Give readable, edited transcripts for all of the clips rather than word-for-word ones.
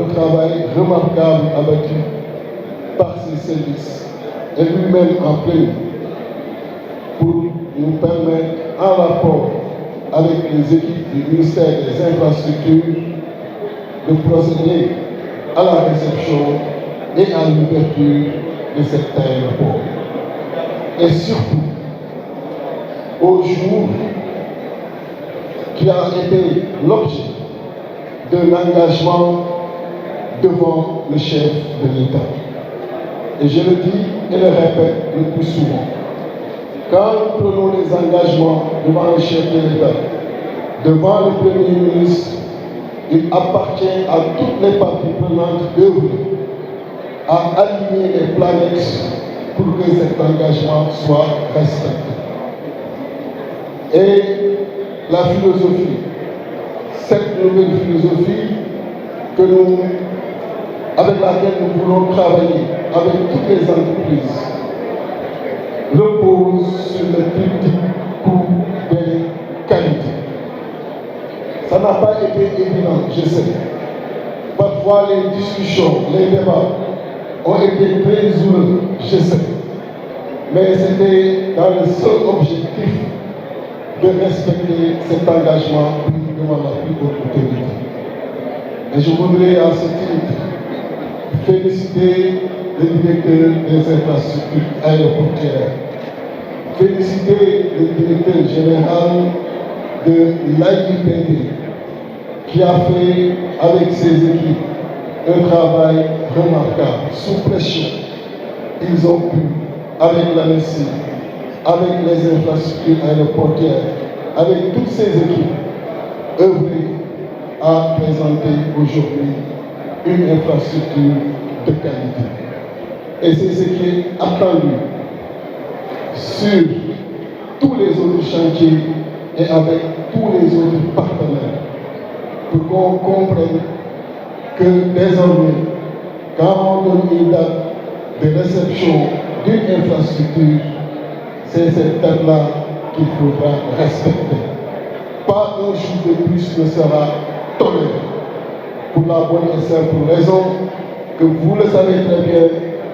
le travail remarquable abattu par ses services et lui-même en pleine pour nous permettre, en rapport avec les équipes du ministère des Infrastructures, de procéder à la réception et à l'ouverture de cet aéroport. Et surtout, au jour qui a été l'objet d'un engagement devant le chef de l'État. Et je le dis et le répète le plus souvent, quand nous prenons des engagements devant le chef de l'État, devant le Premier ministre, il appartient à toutes les parties prenantes d'œuvrer à aligner les planètes pour que cet engagement soit respecté. Et la philosophie, cette nouvelle philosophie avec laquelle nous voulons travailler avec toutes les entreprises, repose sur le triptyque coût, délai, qualité. Ça n'a pas été évident, je sais. Parfois les discussions, les débats ont été très douloureux, je sais. Mais c'était dans le seul objectif de respecter cet engagement pris devant la plus haute autorité. Et je voudrais à ce titre féliciter le directeur des infrastructures aéroportuaires, féliciter le directeur général de l'AIPD qui a fait avec ses équipes un travail remarquable, sous pression. Ils ont pu, avec l'ANSSI, avec les infrastructures aéroportuaires, avec toutes ces équipes, œuvrer à présenter aujourd'hui une infrastructure de qualité. Et c'est ce qui est attendu sur tous les autres chantiers et avec tous les autres partenaires pour qu'on comprenne que désormais, quand on donne une date de réception d'une infrastructure, c'est cette date-là qu'il faudra respecter. Pas un jour de plus ne sera toléré, pour la bonne et simple raison que vous le savez très bien,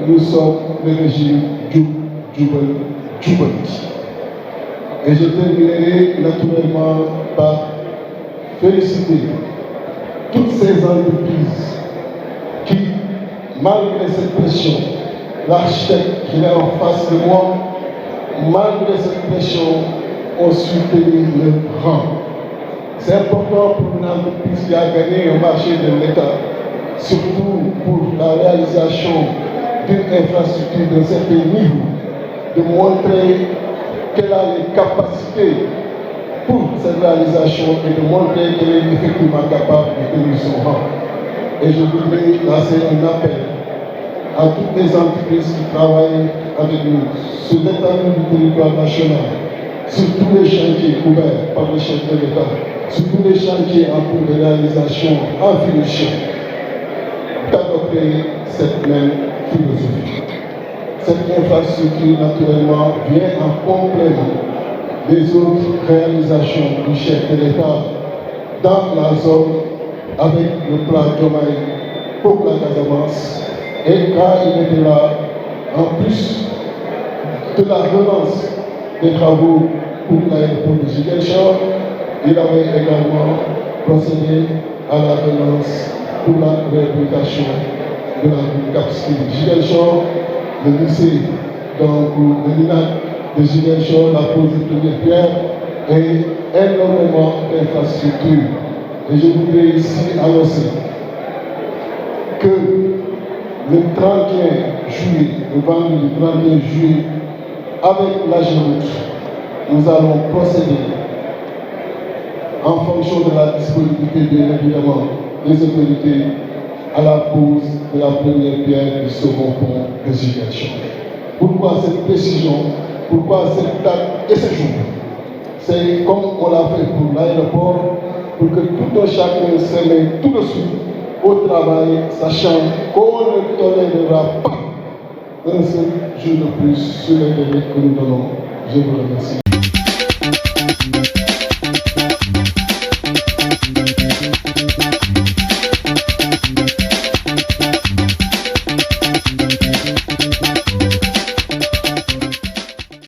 nous sommes le régime Jubanti. Et je terminerai naturellement par féliciter toutes ces entreprises qui, malgré cette pression, l'architecte qui est en face de moi, malgré cette pression, ont su tenir le rang. C'est important pour une entreprise qui a gagné un marché de l'État, surtout pour la réalisation d'une infrastructure d'un certain niveau, de montrer qu'elle a les capacités pour cette réalisation et de montrer qu'elle est effectivement capable de tenir son rang. Et je voudrais lancer un appel à toutes les entreprises qui travaillent avec nous sur l'étendue du territoire national, sur tous les chantiers ouverts par le chef de l'État, sur tous les chantiers en cours de réalisation, en finition, d'adopter cette même philosophie. Cette infrastructure, naturellement, vient en complément des autres réalisations du chef de l'État dans la zone avec le plan Diomaye pour la Casamance. Et quand il était là, en plus de la relance des travaux pour l'aéroport de Ziguinchor, il avait également procédé à la relance pour la réhabilitation de la rue Cap-Skirring Ziguinchor, le lycée, donc le LINAC de Ziguinchor, la pose de première pierre et énormément d'infrastructures. Et je voudrais ici annoncer que le 31 juillet, le vendredi 31 juillet, avec la GEROUTE, nous allons procéder en fonction de la disponibilité, bien évidemment, des autorités à la pose de la première pierre du second pont de Ziguinchor. Pourquoi cette précision? Pourquoi cette date et ce jour? C'est comme on l'a fait pour l'aéroport, pour que tout un chacun se mette tout de suite au travail, sachant qu'on ne tolérera pas un seul jour de plus sur les délais que nous donnons. Je vous remercie.